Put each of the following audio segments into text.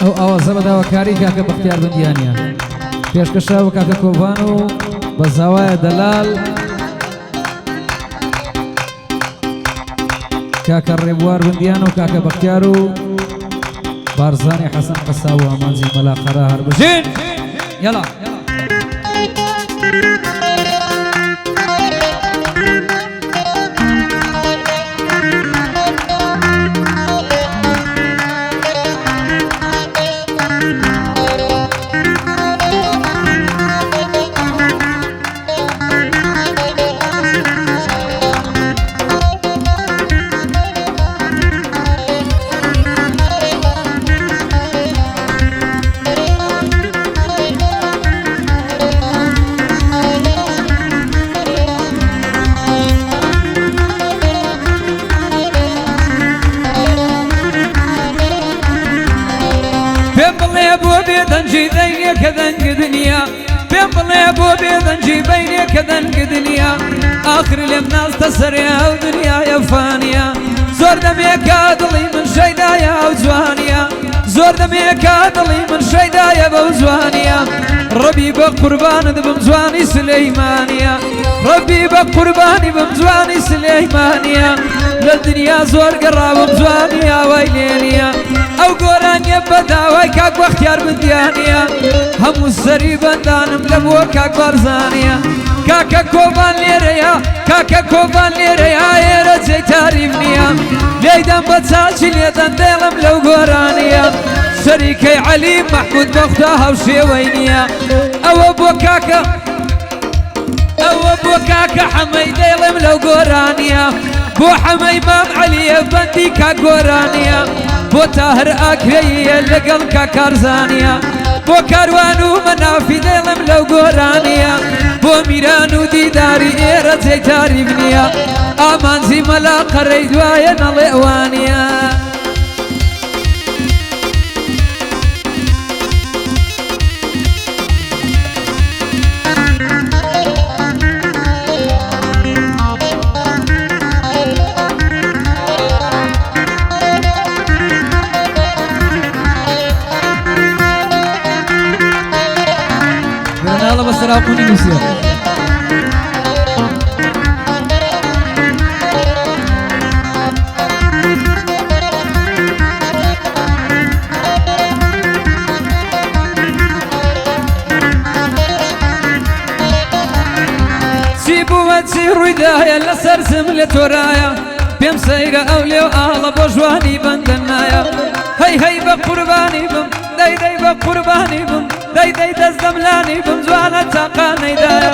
ئەو ئاوازە بەداواکاری کاکە بەختیار بەندیانە پێشکەشاوە کاکە کۆڤان و بە زاوایە دەلال کاکە ڕێبوار بەندیان و کاکە بەختیار و بارزانی حەسەن قەساو و ئامانزی مەلاقەرا هەربژین یەڵا دنجي بينك ذنك دنيا بين بلي ابو بيدنجي بينك ذنك دنيا اخر الناس تسريا ودنيا يا فانيا زور دميك ادلي من شيدايا وزوانيا زور دميك ادلي من شيدايا وزوانيا ربي بقربان بمزواني سليمانيا ربي بقرباني بمزواني سليمانيا للدنيا زور قراب بمزوانيا ويلينيا او قران يبدا ويكاك واختيار بنديانيا هم السري بندانم لبوكاك بارزانيا كاكا كوبان ليريا كاكا كوبان ليريا يا زي تعرفنيا ليدن بتسالشي ليدن ديلم لو قرانيا شريكي علي محمود بختها وشيوينيا او ابو كاكا حمي ديلم لو قرانيا بو حمي مام علي بندي كاكورانيا بو تاهر اكري لقل كاكارزانيا بو كاروانو منافي ديلم لو قرانيا بو ميرانو ديداري ايرا زي تعرفنيا امان زي ملا قريد وايا ناليوانيا الله بسرعة كوني نسيا سيبوا وتسيروا يدايا لسرسم لتورايا بيم سيرة أولي وآلا بوجواني بندنايا هي هي بقرباني بم داي داي بقرباني بم داي داي دزدملاني بمزوانا تاقاني دايا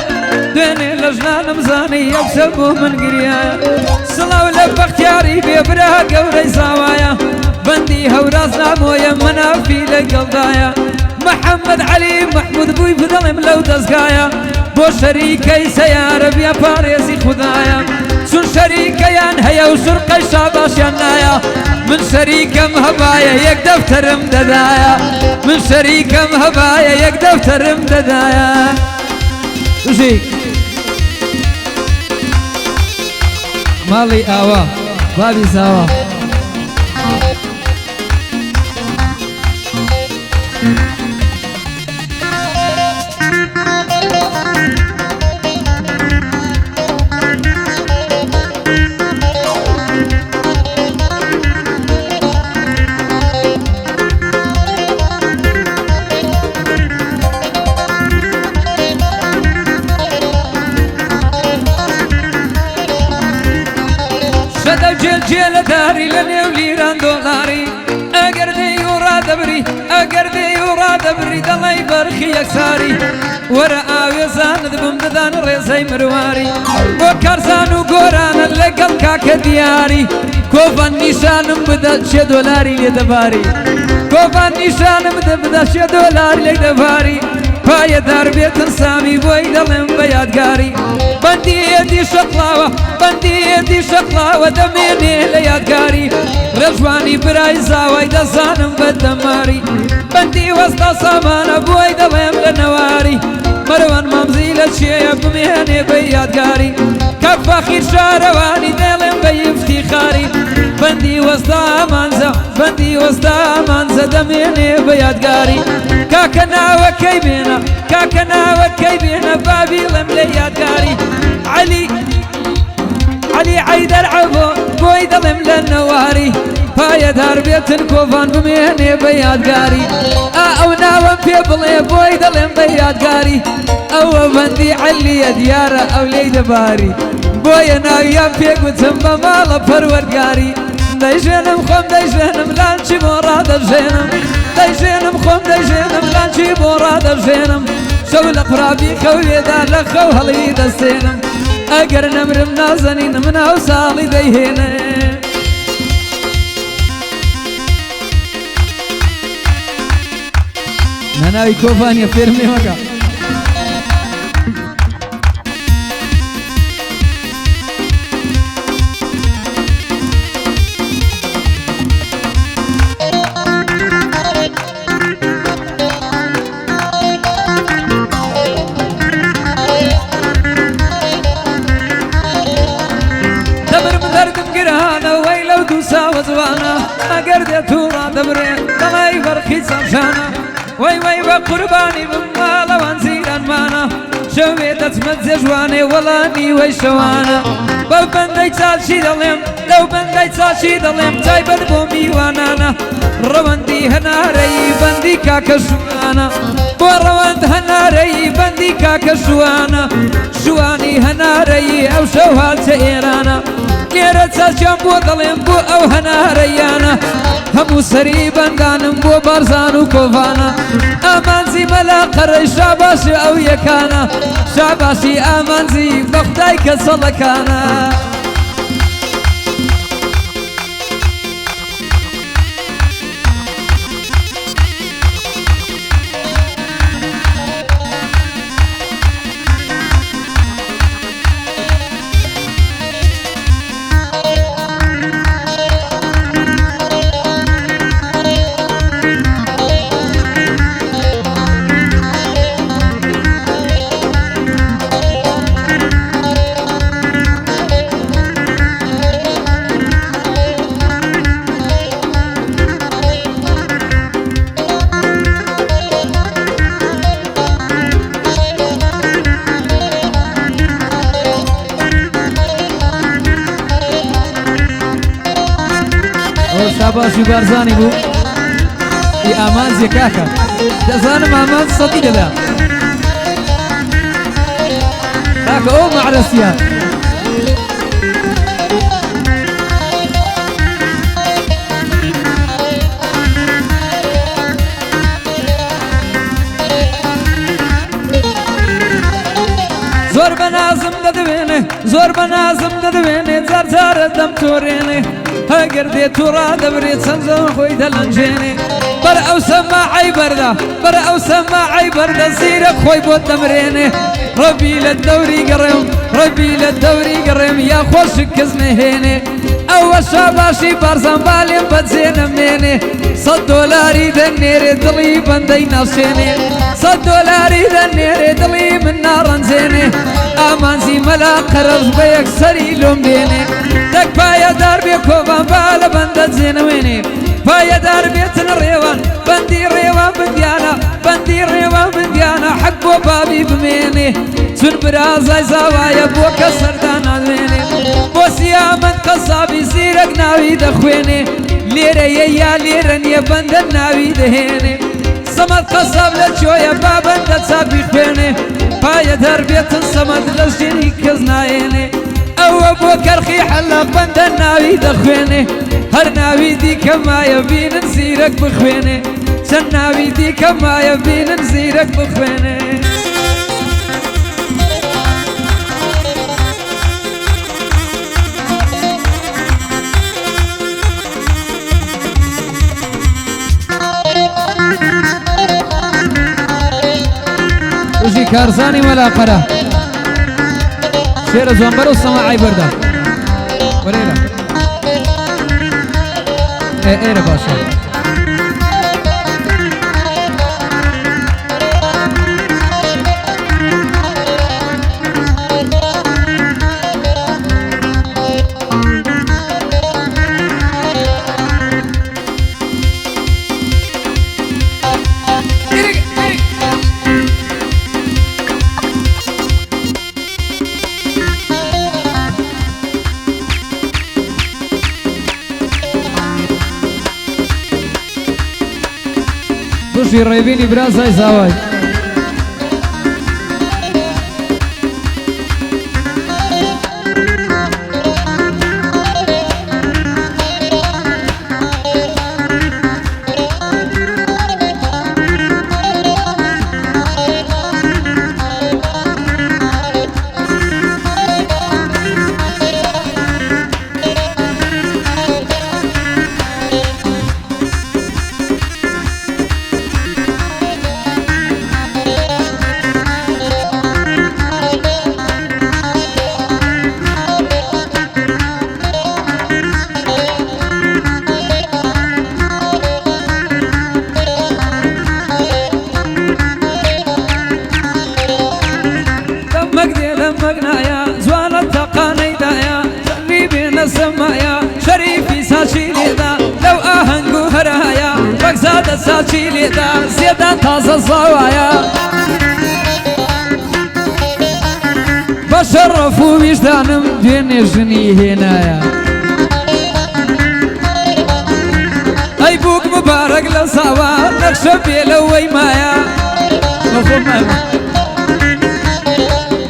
ديني لجنان مزاني يكسبو من قريايا صلاو لبختياري بيبرا قوري زاوايا بندي هوراز نامويا منافي لقلدايا محمد علي محمود بوي فضلم لو دزقايا بو شريكي سيارة بيا باريزي خدايا سن شريكيان هيا وشرقي شاباش ينايا من شريكم هبايا يك دفتر مددايا من شريكم هبايا يك دفتر مددايا وشيك مالي آوا بابي ساوا جيل داري لني وليران دولاري اقردي يورا دبري اقردي يورا دبري دلي برخي يكساري ورا اويزان دبم ددان ريزي مرواري وكارزان وقوران اللي قل كاك دياري كوفان نيشانم بدا شي دولاري لدباري كوفان نيشانم بدا شي دولاري لدباري پای دار بیتن سامی بوی دلم بیادگاری بندی دی شقلاوه بندی دی شقلاوه دمینی لیادگاری رجوانی برای زاوی دزانم بدماری بندی وسط سامان بوی دلم لنواری مروان ممزی لچیه بمینی بیادگاری کف اخیر شاروانی دلم بی افتخاری بندی وسط منزه بندی وسط منزه دەمێنێ بە یادگاری کاکە ناوەکەی بێنە کاکە ناوەکەی بێنە بابیڵم لە یادگاری علی عەیدەر عەبۆ بۆی دەڵێم لە نەواری پایەدار بێتن کۆڤان بمێنێ بە یادگاری ئەو ناوەم پێ بڵێ بۆی دەڵێم بە یادگاری ئەوە بەندی عەلیە دیارە ئەو لێی دەباری بۆیە ناویان پێگوتم بە ماڵە پەروەردگاری دەیژێنم خۆم دەیژێنم لانچی بۆ ڕادەژێنم دەیژێنم خۆم دەیژێنم لانچی بۆ ڕادەژێنم شەو لە قورابی خەوێدا لە خەو هەڵی دەستێنم ئەگەر نەمرم نازەنین من ئەو ساڵی دەیهێنێ ناناوی کۆڤانیە فێرم لێ مەکە ئەگەر دێت تووڕا دەبرێ دەڵی بەرخی چەمشانە وەی وەی بە قوربانی بماڵەوان زیرانمانە شەوێ دەچمە جێژوانێ وەڵامی وەی شەوانە بەو بەندەی چاچی دەڵێم لەو بەندەی چاچی دەڵێم تایبەت بۆ میوانانە ڕەوەندی هەنارەیی بەندی کاکە شوانە بۆ ڕەوەند هەنارەیی بەندی کاکە شوانە شوانی هەنارەیی ئەو شەو هاتە ئێرانە لێرە چاچیان بۆ دەڵێم بۆ ئەو هەنارەیانە هەموو سەری بەندانم بۆ بارزان و کۆڤانە ئامانزی مەلا قەرەی شاباشی ئەو یەکانە شاباشی ئامانزی بە خودای کە سەڵەکانە شاباشی بارزانی بوو ئی ئامانزیە کاکە دەزانم ئامانز سەدی دەدا کاکە ئەو مەعرەسیە زۆر بەنازم دەدەوێنێ زۆر بەنازم دەدەوێنێ جار جارە دەم تۆرێنێ ئەگەر دێت تووڕا دەبرێت چەند زەون خۆی دەلەنجێنێ بەر ئەو سەماعەی بەردە بەر ئەو سەماعەی بەردە زیرەک خۆی بۆ دەمرێنێ ڕەبی لە دەوری گەڕێم ڕەبی لە دەوری گەڕێم یا خۆشک کەس نەهێنێ ئەوە شاباشی بارزان بالێم بەجێ نەمێنێ $100 دەنێرێ دڵی بەندەی ناوشێنێ $100 دەنێرێ دڵی من ناڕەنجێنێ ئامانزی مەلا قەرەش بە یەکسەری لۆم بێنێ دەک پایەدار بێ کۆڤان با لە بەندە جێنەوێنێ پایەدار بێتن ڕێوان بەندی ڕێوان بندیانە بەندی ڕێوان بندیانە حەق بۆ بابی بمێنێ چون برازای زاوایە بۆ کە سەردا نادوێنێ بۆ سیامەند قەسابی زیرەک ناوی دەخوێنێ لێرەیە یا لێرە نییە بەندە ناوی دەهێنێ سەمەد قەساب لە کوێیە با بەندە چاپی خوێنێ پایەدار بێتن سەمەد لە ژێنی کەس نایێنێ ئەوە بۆ کەرخی حەلا بەندە ناوی دەخوێنێ هەر ناوی دیکە مایە بینن زیرەک بخوێنێ چەند ناوی دیکە مایە بینن زیرەک بخوێنێ وژی کارزانی مەلاقەرە شێرە جوانبەر و سەماعەی بەردە وەرێرە ئێرە باشە توشي ريبيني براساي ساواي مقنايا زوال التقاني دايا خلي بين السمايا شريفي ساشيلي دا لو اهنقو هرايا بقزاد ساشيلي دا زيادة تازة صوايا بشرفو وجدانم دين جني هنايا اي بوك مبارك لصوا نخشب لو ويمايا مفهوم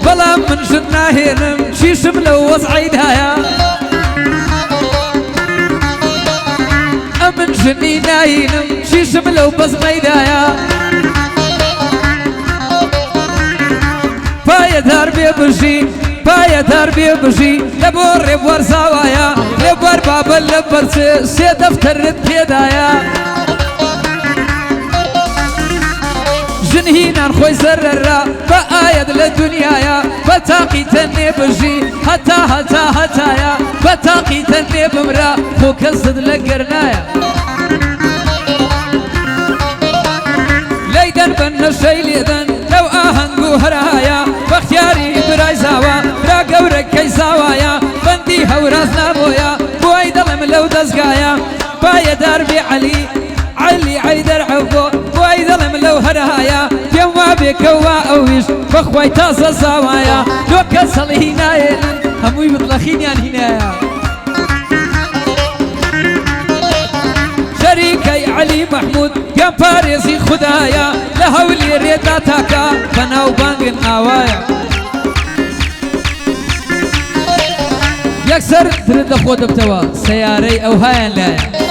بلا من جنا هنم شي شملو وصعيدها أمن جني ناينم شي شملو بصميدها بايا تربي بشي بايا تربي بشي لبور ربور سوايا لبور بابا لبور سيدفتر تيدايا جنهينا نخوي سررا بآيد للدنيا يا بتاقي تني بجي هتا يا بتاقي تني بمرا خوك الصد لقرنايا ليدن بن الشيليدن لو آهنقو هرايا باختياري براي ساوا را قورك كي ساوايا بندي هوراسنا مويا بوي دلم لو دزقايا بايا دربي علي عيدر عبو بوي ظلم لو هرهايا يوم بكوا اويش بخوي تاسا سوايا دوك صلي هنايا هموي بطلخين يان هنايا شريكي علي محمود يا باريسي خدايا لهولي ريداتاكا بناو بانقن اوايا يكسر ترد خود بتوا سياري او هايان لايا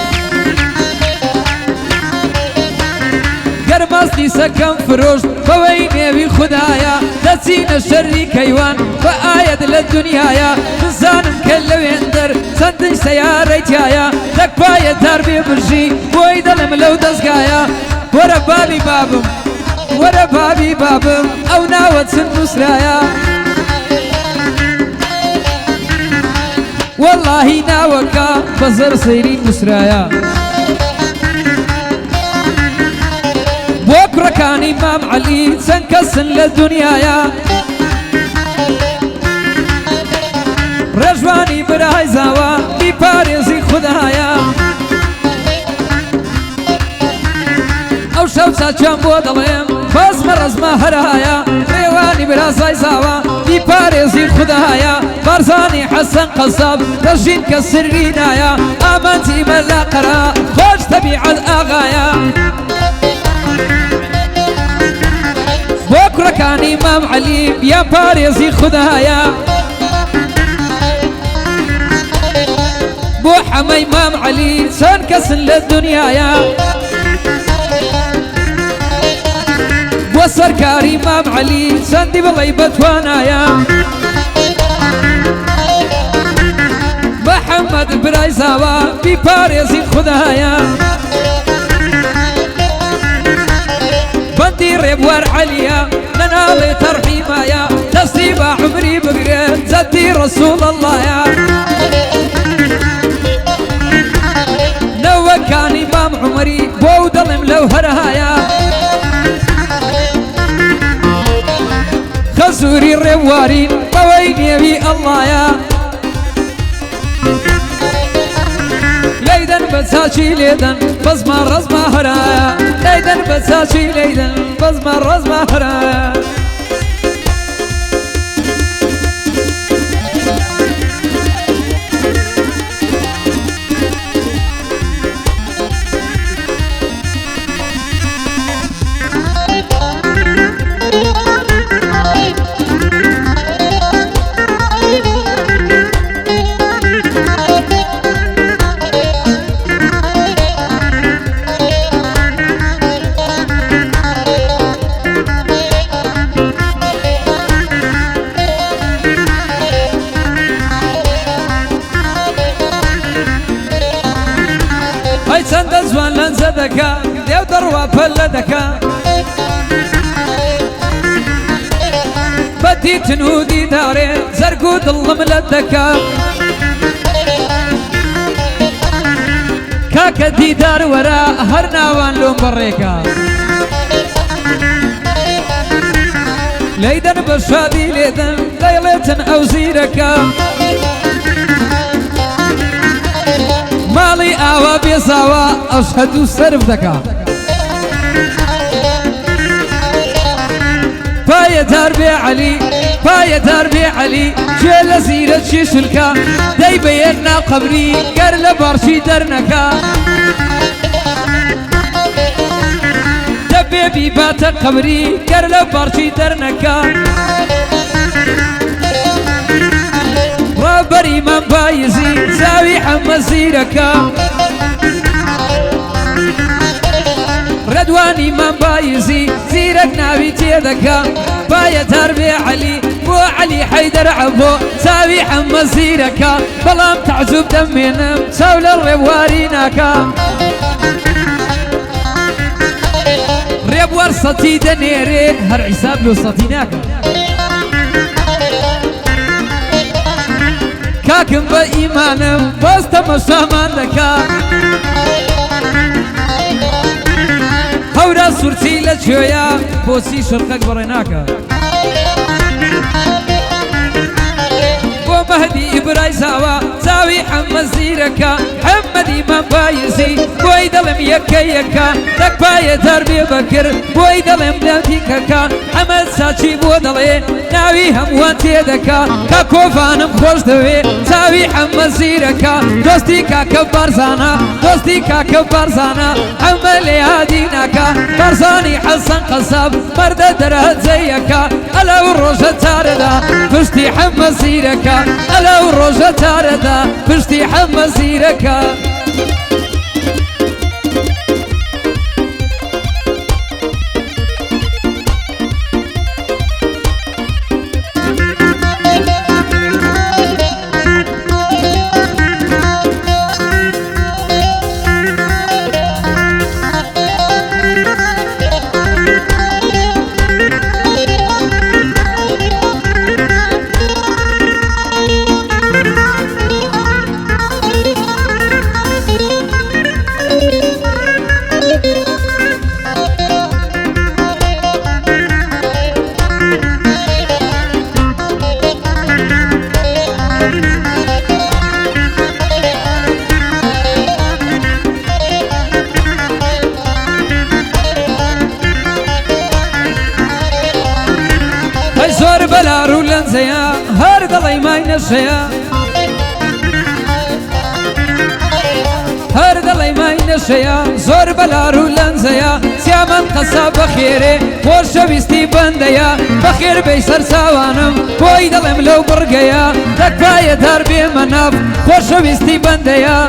قرمصني سكن فروش بويني بي خدايا تسين الشري كيوان بآيد للدنيا يا تزانم كلو يندر سندج سياري تيايا تكفاية تربي برجي ويدلم لو دزقايا ورا بابي بابم او ناوت سن نسرايا والله ناوكا بزر سيرين نسرايا بكرة كان إمام علي سنكسن للدنيا يا رجواني براي زاوا دي باريسي خدايا او شوسا جنبو ضليم فاسمر ازما هرايا ريواني براساي زاوا دي باريسي خدايا بارزاني حسن قصاب رجين كسرينا يا امانتي ملا قرا خوش تبيع الاغايا بكرة كان إمام علي يا باريسي خدايا بو حمى إمام علي سنكسن للدنيا يا بو سركار إمام علي سندي بليبة وانايا محمد برايزاوا بي باريسي خدايا بندي ربوار عليا ننالي ترحيما يا تصيبا عمري بقريت زدي رسول الله يا نوى كان إمام عمري بو ظلم لو هرهايا خزوري الروارين طويني بي الله يا ليدن بساشي ليدن بزما رزما هرايا ليدن بساشي ليدن بزما رزما هرايا جوان لنزدكا ديو دروا فلدكا بدي تنودي داري زرقو ظلم لدكا كاكا دي دار ورا هرنا وان لوم بريكا ليدن بشادي ليدن ليلتن او زيركا مالي آوا بيساوا أشهد سرف دكا باية دربي علي باية دربي علي جيل زيرة شيشلكا داي بيرنا قبري قرل بارشي درنكا دبي بيبات قبري قرل بارشي درنكا رابر إمام بايزي زاوي حمى زيركا ردوان إمام بايزي زيرك ناوي تيدكا باية دربي علي بو علي حيدر عبو زاوي حمى زيركا بلام تعزب دمينم سول الربواريناكا ربوار سطي دنيري هر عساب لو سطيناكا كاكم بإيمانم بوست مشامان دكا هورا سورتي لجويا بوسي شرقك بريناكا مهدي إبراي ساوا زاوي حمى زيركا حمد إمام بايزي بويد لم يكيكا دك باي دربي بكر بويد لم لاتيكا حمد ساتشي بودلي ناوي هموان تيدكا كاكوفانم خوش دوي زاوي حمى زيركا دوستي كاكب بارزانا دوستي كاكب بارزانا حمى لياديناكا بارزاني حسن قصاب مرد درهد زيكا ألا والروشة تاردا فشتي حمى زيركا ألا والروجة تاردا فشتي حمى زيركا زور بلا رولن زيا هر دلي ماي نشيا هر دلي ماي نشيا زور بلا رولن زيا سيامن قصاب بخيري خوش بيستي بنديا بخير بيسر ساوانم بوي دلم لو برقيا دكفاية دربي مناف خوش بيستي بنديا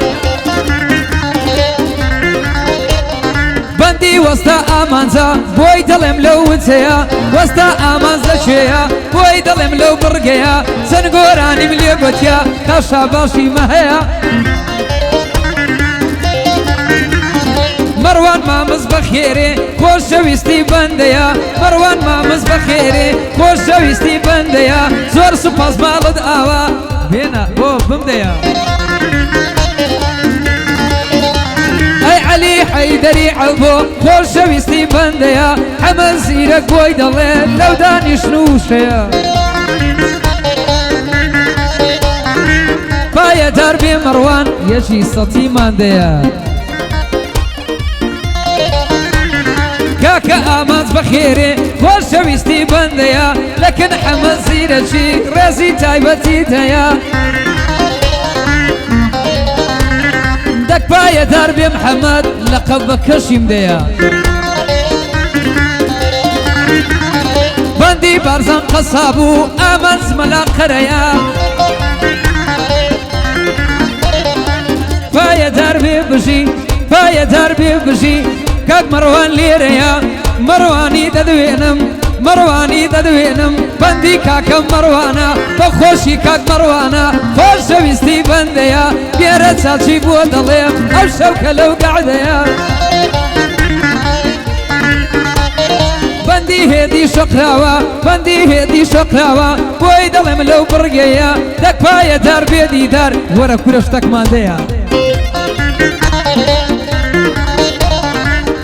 بندي وستا آمانزا بوي دلم لو ونسيا وستا آمانزا شيا بوي دلم لو برقيا سنقوراني ملي بوتيا خاشا باشي مهيا مروان مامز بخيري خوش شويستي بنديا مروان مامز بخيري خوش شويستي بنديا زور سپاس مالد آوا بينا بو بمديا اي علي حيدري عبو خوش شويستي بنديا حمل زيرك بويد الله لو داني شنوشيا بايا دربي مروان يجي سطي مانديا كاكا آمانز بخيري خوش شويستي بنديا لكن حمل زيرك شي رازي تايبتي تايا دك بايا دربي محمد لقب كشيم ديا بندي بارزان قصابو آمانز ملا قريا بايا دربي بجي بايا دربي بجي كاك مروان ليريا مرواني ددوينم مروانی دەدوێنم بەندی کاکەم مەڕوانە بەخۆشی کاک مەڕوانە خۆشەویستی بەندەیە بێرە چاچی بۆ دەڵێ ئەو شەوکە لەو گەعدەیە بەندی هێدی شەقراوە بەندی هێدی شەقراوە بۆی دەڵێم لەو بڕگەیە دەکپایە دار بێدی دار وەرە کورە شتەکماندەیە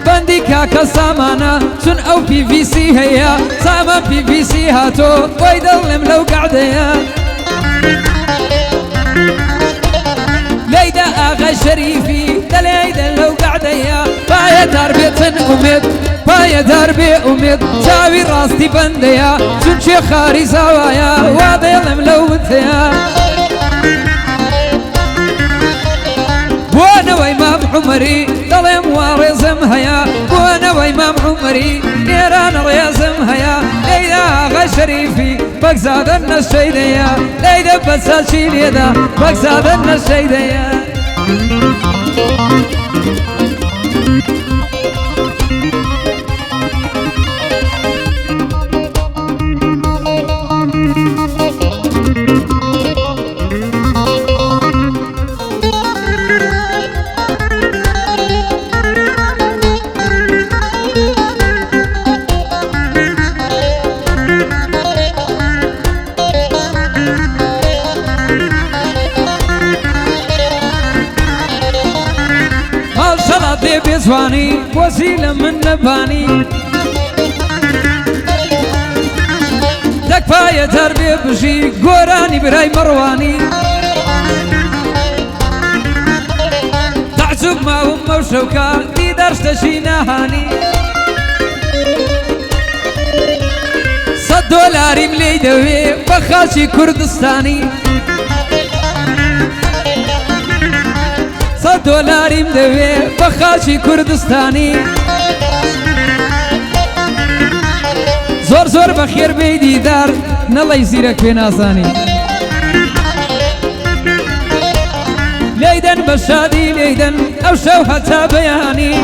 بەندی کاکە سامانە چون ئەو PVC هەیە سامان PVC هاتۆ بۆی دەڵێم لەو گەعدەیە لەیدە ئاغا شەریفی دەلێیدە لەو گەعدەیە پایە دار بێتن ئومێد پایە دار بێ ئومێد چاوی ڕاستی بەندەیە چونچێ خاری زاوایە وا دەڵێم لەو وتەیە بۆنەوەی مام عومەری دەڵێم وا ڕێزم هەیە بۆنەوەی مام عومەری ئێران ڕێزم هەیە لەیدە ئاغا شەریفی بەگزادەن نەشەیدەیە لەیدە بەچاچی لێدا بەگزادەن نەشەیدەیە بێزوانی بۆزی لە من نەبانی دەکپایە دار بێ بژی گۆرانی برای مەڕوانی تعجب ماوم ئەو شەوکە دیدار شتەشی ناهانی $100 لێی دەوێ بە خاچی کوردستانی $100 دەوێ بە خاچی کوردستانی زۆر زۆر بەخێر بێی دیدار نەڵی زیرەک پێ نازانی لێیدەن بە شادی لێیدەن ئەو شەو هەتا بەیانی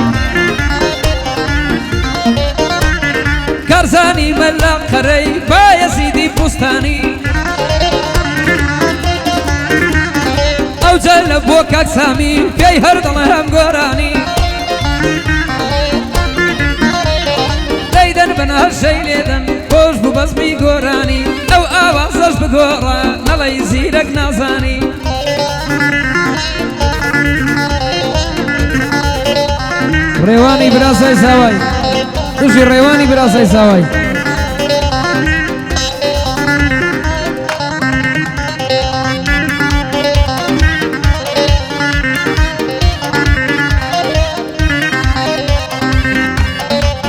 کارزانی مەلا قەرەی بایەزیدی بوستانی ئەو جە لە بۆ کاک سامی پێی هەر دەڵێم گۆرانی لەیدەن بەنهەرشەی لێدەن خۆش بوو بەزمی گۆرانی ئەو ئاوازەش بگۆڕە نەڵی زیرەک نازانی ڕێوانی براسای ساوای توشی ڕێوانی براسای ساوای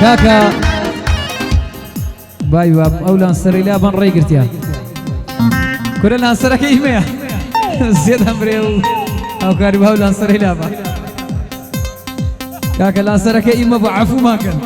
کاکە بای واب ئەو لانسەرەی لابان ڕێگرتیان کورە لانسەرەکە ئیمەیە زێدەم برێ و ئەوکاری باو لانسەرەی لابان کاکە لانسەرەکە ئیمە بۆ عەفوماکەن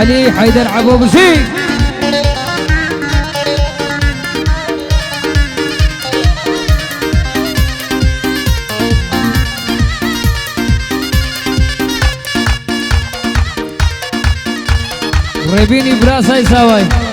علي حيدر عبو بشي ريبيني براساي ساواي